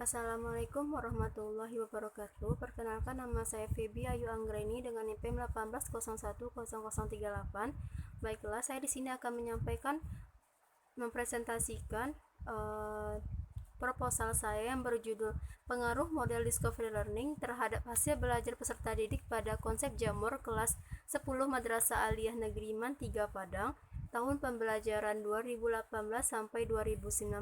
Assalamualaikum warahmatullahi wabarakatuh. Perkenalkan, nama saya Feby Ayu Anggraini dengan NIM 18010038. Baiklah, saya di sini akan mempresentasikan proposal saya yang berjudul Pengaruh Model Discovery Learning terhadap hasil belajar peserta didik pada konsep jamur kelas 10 Madrasah Aliyah Negeri Man 3 Padang, tahun pembelajaran 2018 sampai 2019.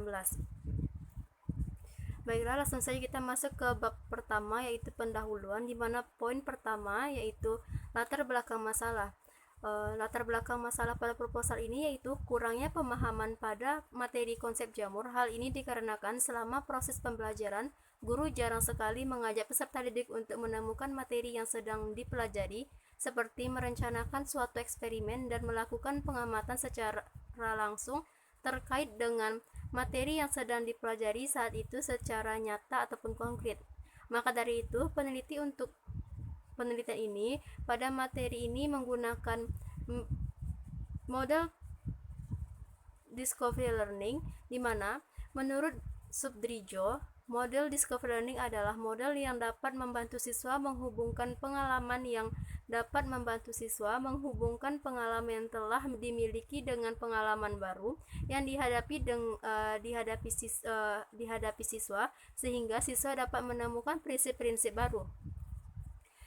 Baiklah, langsung saja kita masuk ke bab pertama, yaitu pendahuluan, di mana poin pertama yaitu latar belakang masalah. Latar belakang masalah pada proposal ini yaitu kurangnya pemahaman pada materi konsep jamur. Hal ini dikarenakan selama proses pembelajaran, guru jarang sekali mengajak peserta didik untuk menemukan materi yang sedang dipelajari, seperti merencanakan suatu eksperimen dan melakukan pengamatan secara langsung terkait dengan materi yang sedang dipelajari saat itu secara nyata ataupun konkret. Maka dari itu, peneliti untuk penelitian ini pada materi ini menggunakan model discovery learning, di mana menurut Subdrijo, model discovery learning adalah model yang dapat membantu siswa menghubungkan pengalaman yang yang telah dimiliki dengan pengalaman baru yang dihadapi siswa, sehingga siswa dapat menemukan prinsip-prinsip baru.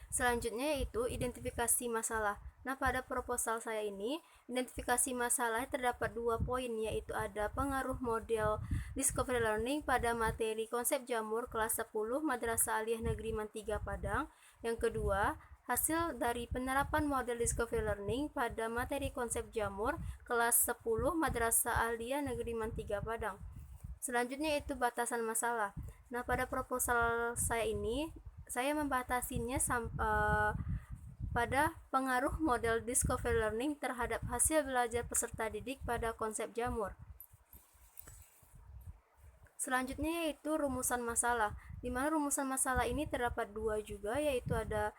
Selanjutnya yaitu identifikasi masalah. Nah, pada proposal saya ini, identifikasi masalah terdapat 2 poin, yaitu ada pengaruh model discovery learning pada materi konsep jamur kelas 10 Madrasah Aliyah Negeri Man 3 Padang. Yang kedua, hasil dari penerapan model discovery learning pada materi konsep jamur kelas 10 Madrasah Aliyah Negeri Man 3 Padang. Selanjutnya yaitu batasan masalah. Nah, pada proposal saya ini, saya membatasinya pada pengaruh model discovery learning terhadap hasil belajar peserta didik pada konsep jamur. Selanjutnya yaitu rumusan masalah, di mana rumusan masalah ini terdapat 2 juga, yaitu ada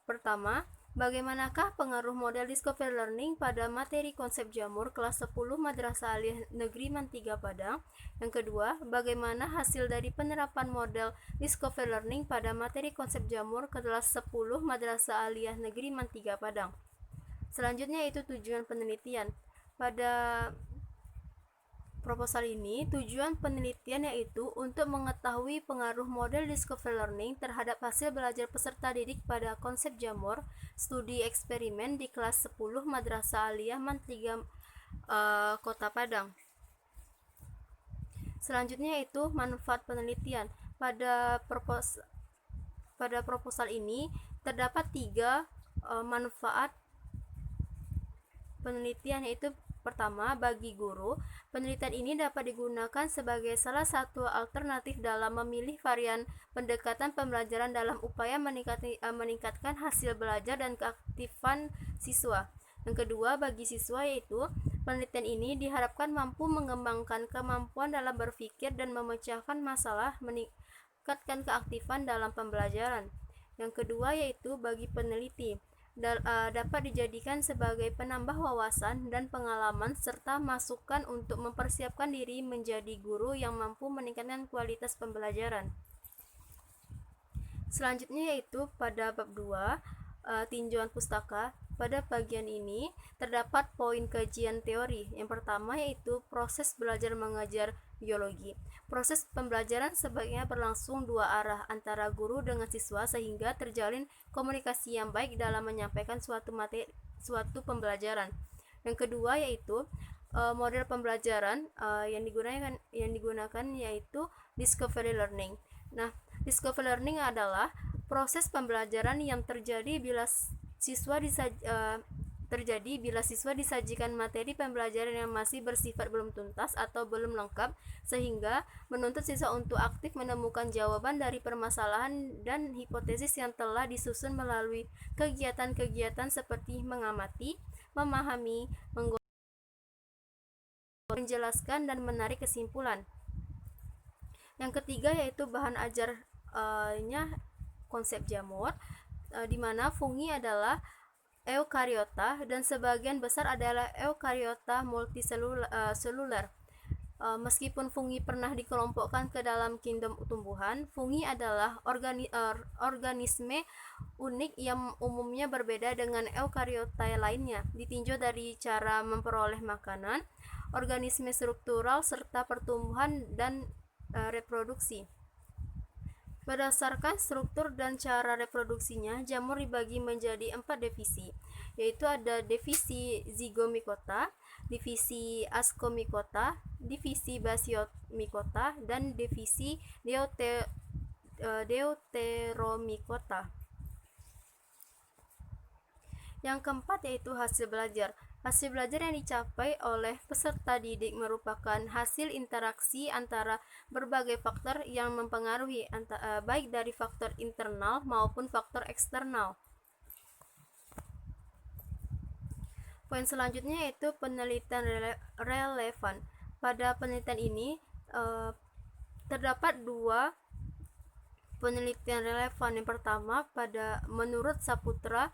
pertama, bagaimanakah pengaruh model discovery learning pada materi konsep jamur kelas 10 Madrasah Aliyah Negeri Man 3 Padang. Yang kedua, bagaimana hasil dari penerapan model discovery learning pada materi konsep jamur kelas 10 Madrasah Aliyah Negeri Man 3 Padang. Selanjutnya itu tujuan penelitian. Pada proposal ini, tujuan penelitian yaitu untuk mengetahui pengaruh model discovery learning terhadap hasil belajar peserta didik pada konsep jamur studi eksperimen di kelas 10 Madrasah Aliyah Man 3 Kota Padang. Selanjutnya yaitu manfaat penelitian. Pada proposal ini terdapat 3 manfaat penelitian, yaitu pertama, bagi guru, penelitian ini dapat digunakan sebagai salah satu alternatif dalam memilih varian pendekatan pembelajaran dalam upaya meningkatkan hasil belajar dan keaktifan siswa. Yang kedua, bagi siswa, yaitu penelitian ini diharapkan mampu mengembangkan kemampuan dalam berpikir dan memecahkan masalah, meningkatkan keaktifan dalam pembelajaran. Yang kedua, yaitu bagi peneliti, dapat dijadikan sebagai penambah wawasan dan pengalaman serta masukan untuk mempersiapkan diri menjadi guru yang mampu meningkatkan kualitas pembelajaran. Selanjutnya yaitu pada bab 2, tinjauan pustaka. Pada bagian ini terdapat poin kajian teori. Yang pertama yaitu proses belajar mengajar biologi. Proses pembelajaran sebaiknya berlangsung 2 arah antara guru dengan siswa sehingga terjalin komunikasi yang baik dalam menyampaikan suatu pembelajaran. Yang kedua yaitu model pembelajaran yang digunakan yaitu discovery learning. Nah, discovery learning adalah proses pembelajaran yang terjadi bila siswa disajikan materi pembelajaran yang masih bersifat belum tuntas atau belum lengkap, sehingga menuntut siswa untuk aktif menemukan jawaban dari permasalahan dan hipotesis yang telah disusun melalui kegiatan-kegiatan seperti mengamati, memahami, menjelaskan, dan menarik kesimpulan. Yang ketiga yaitu bahan ajarnya konsep jamur, di mana fungi adalah eukariota dan sebagian besar adalah eukariota multiseluler. Meskipun fungi pernah dikelompokkan ke dalam kingdom tumbuhan, fungi adalah organisme unik yang umumnya berbeda dengan eukariota lainnya, ditinjau dari cara memperoleh makanan, organisme struktural, serta pertumbuhan dan reproduksi. Berdasarkan struktur dan cara reproduksinya, jamur dibagi menjadi 4 divisi, yaitu ada divisi zygomicota, divisi ascomicota, divisi basiomicota, dan divisi deuteromicota. Yang keempat yaitu hasil belajar. Hasil belajar yang dicapai oleh peserta didik merupakan hasil interaksi antara berbagai faktor yang mempengaruhi baik dari faktor internal maupun faktor eksternal. Poin selanjutnya yaitu penelitian relevan. Pada penelitian ini terdapat dua penelitian relevan. Yang pertama, menurut Saputra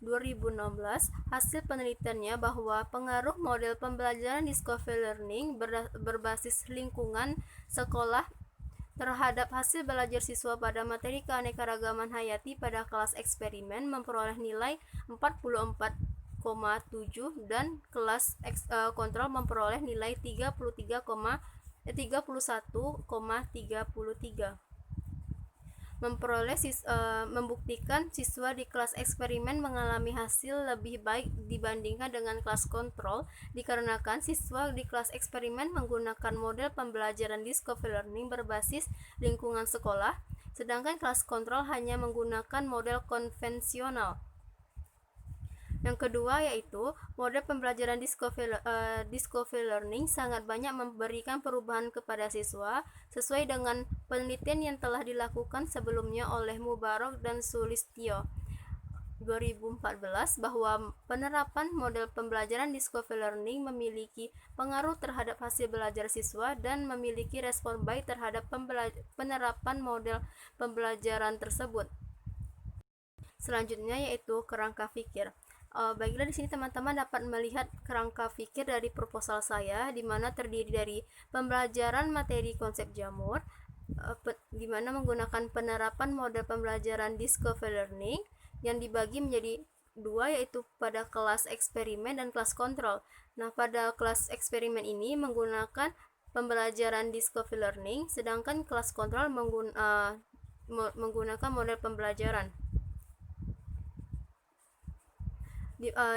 2016, hasil penelitiannya bahwa pengaruh model pembelajaran Discovery Learning berbasis lingkungan sekolah terhadap hasil belajar siswa pada materi keanekaragaman hayati pada kelas eksperimen memperoleh nilai 44,7 dan kelas kontrol memperoleh nilai 31,33. Membuktikan siswa di kelas eksperimen mengalami hasil lebih baik dibandingkan dengan kelas kontrol dikarenakan siswa di kelas eksperimen menggunakan model pembelajaran Discovery Learning berbasis lingkungan sekolah, sedangkan kelas kontrol hanya menggunakan model konvensional. Yang kedua yaitu model pembelajaran Discovery Learning sangat banyak memberikan perubahan kepada siswa sesuai dengan penelitian yang telah dilakukan sebelumnya oleh Mubarak dan Sulistyo 2014 bahwa penerapan model pembelajaran Discovery Learning memiliki pengaruh terhadap hasil belajar siswa dan memiliki respon baik terhadap penerapan model pembelajaran tersebut. Selanjutnya yaitu kerangka pikir. Baiklah, di sini teman-teman dapat melihat kerangka pikir dari proposal saya, di mana terdiri dari pembelajaran materi konsep jamur, di mana menggunakan penerapan model pembelajaran Discovery Learning yang dibagi menjadi dua, yaitu pada kelas eksperimen dan kelas kontrol. Nah, pada kelas eksperimen ini menggunakan pembelajaran Discovery Learning, sedangkan kelas kontrol menggunakan model pembelajaran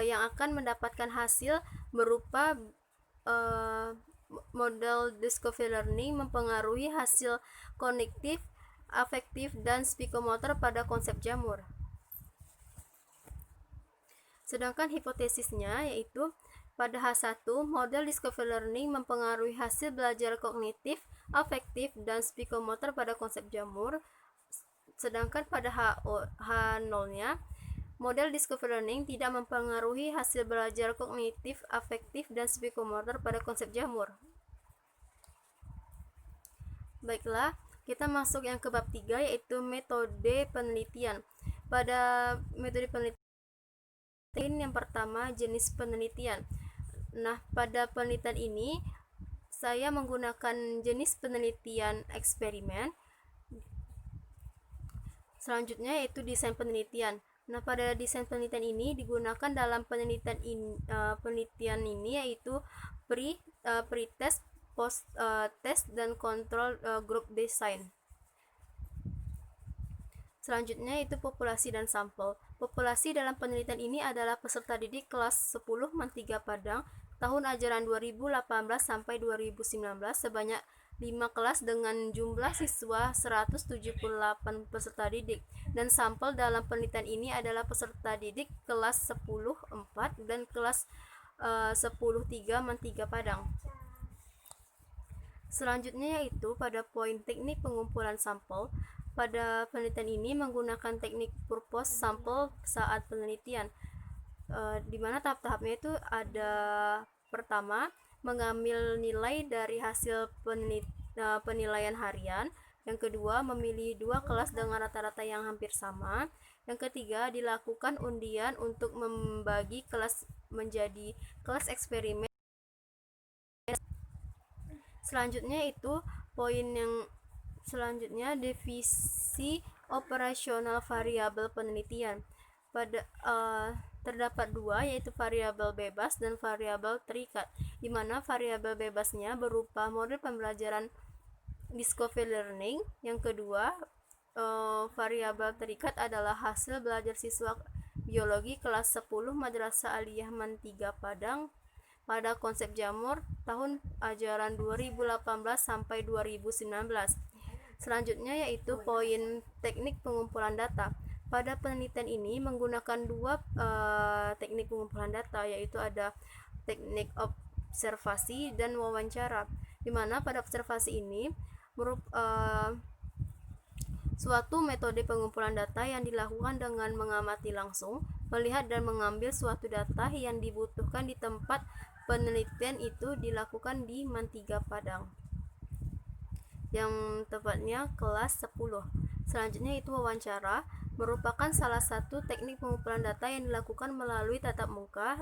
yang akan mendapatkan hasil berupa model Discovery Learning mempengaruhi hasil kognitif, afektif, dan psikomotor pada konsep jamur. Sedangkan hipotesisnya yaitu pada H1, model Discovery Learning mempengaruhi hasil belajar kognitif, afektif, dan psikomotor pada konsep jamur. Sedangkan pada H0-nya, model Discovery Learning tidak mempengaruhi hasil belajar kognitif, afektif, dan psikomotor pada konsep jamur. Baiklah, kita masuk yang ke bab 3 yaitu metode penelitian. Pada metode penelitian yang pertama, jenis penelitian. Nah, pada penelitian ini saya menggunakan jenis penelitian eksperimen. Selanjutnya yaitu desain penelitian. Nah, pada desain penelitian ini digunakan dalam penelitian ini yaitu pre-test, post-test, dan control group design. Selanjutnya itu populasi dan sampel. Populasi dalam penelitian ini adalah peserta didik kelas 10 Men 3 Padang tahun ajaran 2018 sampai 2019 sebanyak 5 kelas dengan jumlah siswa 178 peserta didik, dan sampel dalam penelitian ini adalah peserta didik kelas 10 4 dan kelas 10 3 Men 3 Padang. Selanjutnya yaitu pada poin teknik pengumpulan sampel. Pada penelitian ini menggunakan teknik purpose sampel saat penelitian, di mana tahap-tahapnya itu ada pertama, mengambil nilai dari hasil penilaian harian. Yang kedua, memilih 2 kelas dengan rata-rata yang hampir sama. Yang ketiga, dilakukan undian untuk membagi kelas menjadi kelas eksperimen. Selanjutnya itu poin yang selanjutnya, divisi operasional variabel penelitian. Terdapat dua, yaitu variabel bebas dan variabel terikat, di mana variabel bebasnya berupa model pembelajaran discovery learning. Yang kedua, variabel terikat adalah hasil belajar siswa biologi kelas 10 Madrasah Aliyah Man 3 Padang pada konsep jamur tahun ajaran 2018 sampai 2019. Selanjutnya yaitu poin teknik pengumpulan data. Pada penelitian ini menggunakan dua teknik pengumpulan data, yaitu ada teknik observasi dan wawancara, di mana pada observasi ini suatu metode pengumpulan data yang dilakukan dengan mengamati langsung, melihat dan mengambil suatu data yang dibutuhkan di tempat penelitian itu dilakukan di Man 3 Padang, yang tepatnya kelas 10. Selanjutnya itu wawancara, merupakan salah satu teknik pengumpulan data yang dilakukan melalui tatap muka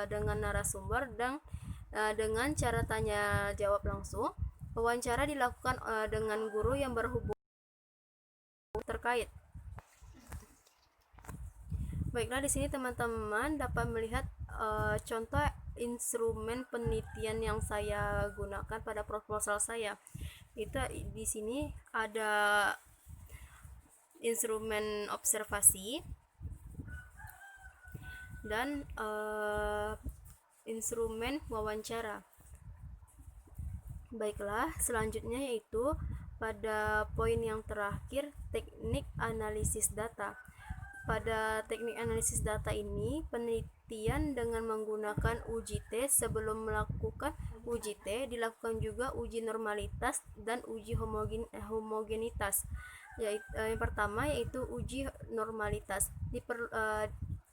dengan narasumber dan dengan cara tanya jawab langsung. Wawancara dilakukan dengan guru yang berhubungan terkait. Baiklah, di sini teman-teman dapat melihat contoh instrumen penelitian yang saya gunakan pada proposal saya. Itu di sini ada instrumen observasi dan instrumen wawancara. Baiklah, selanjutnya yaitu pada poin yang terakhir, teknik analisis data. Pada teknik analisis data ini, penelitian dengan menggunakan uji T. Sebelum melakukan uji T, dilakukan juga uji normalitas dan uji homogenitas. Yang pertama yaitu uji normalitas.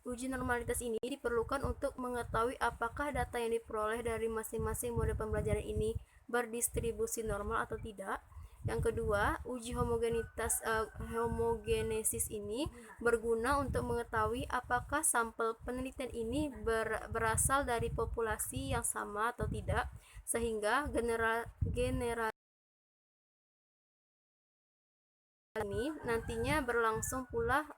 Uji normalitas ini diperlukan untuk mengetahui apakah data yang diperoleh dari masing-masing model pembelajaran ini berdistribusi normal atau tidak. Yang kedua, uji homogenesis ini berguna untuk mengetahui apakah sampel penelitian ini berasal dari populasi yang sama atau tidak, sehingga generasi ini nantinya berlaku pula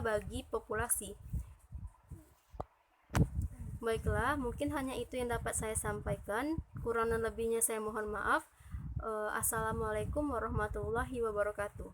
bagi populasi. Baiklah, mungkin hanya itu yang dapat saya sampaikan. Kurang dan lebihnya saya mohon maaf. Assalamualaikum warahmatullahi wabarakatuh.